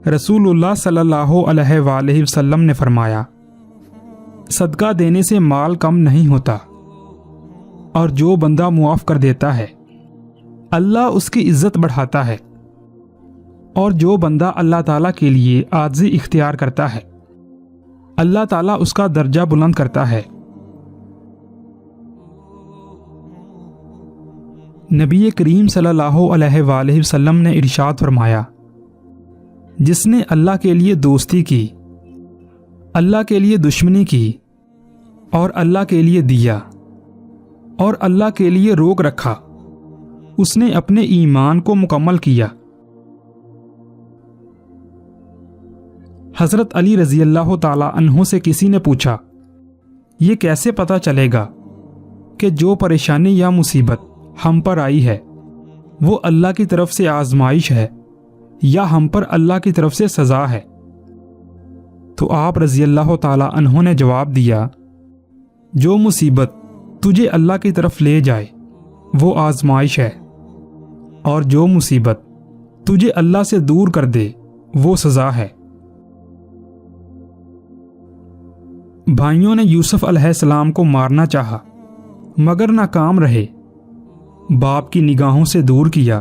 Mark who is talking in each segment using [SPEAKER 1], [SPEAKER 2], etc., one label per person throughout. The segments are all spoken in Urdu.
[SPEAKER 1] رسول اللہ صلی اللہ علیہ وآلہ وسلم نے فرمایا، صدقہ دینے سے مال کم نہیں ہوتا، اور جو بندہ معاف کر دیتا ہے اللہ اس کی عزت بڑھاتا ہے، اور جو بندہ اللہ تعالیٰ کے لیے عاجزی اختیار کرتا ہے اللہ تعالیٰ اس کا درجہ بلند کرتا ہے۔ نبی کریم صلی اللہ علیہ وآلہ وسلم نے ارشاد فرمایا، جس نے اللہ کے لیے دوستی کی، اللہ کے لیے دشمنی کی، اور اللہ کے لیے دیا اور اللہ کے لیے روک رکھا، اس نے اپنے ایمان کو مکمل کیا۔ حضرت علی رضی اللہ تعالی عنہ سے کسی نے پوچھا، یہ کیسے پتہ چلے گا کہ جو پریشانی یا مصیبت ہم پر آئی ہے وہ اللہ کی طرف سے آزمائش ہے یا ہم پر اللہ کی طرف سے سزا ہے؟ تو آپ رضی اللہ تعالی عنہ نے جواب دیا، جو مصیبت تجھے اللہ کی طرف لے جائے وہ آزمائش ہے، اور جو مصیبت تجھے اللہ سے دور کر دے وہ سزا ہے۔ بھائیوں نے یوسف علیہ السلام کو مارنا چاہا مگر ناکام رہے، باپ کی نگاہوں سے دور کیا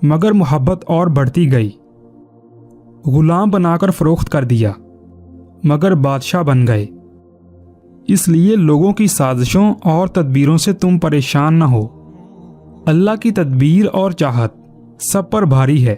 [SPEAKER 1] مگر محبت اور بڑھتی گئی، غلام بنا کر فروخت کر دیا مگر بادشاہ بن گئے۔ اس لیے لوگوں کی سازشوں اور تدبیروں سے تم پریشان نہ ہو، اللہ کی تدبیر اور چاہت سب پر بھاری ہے۔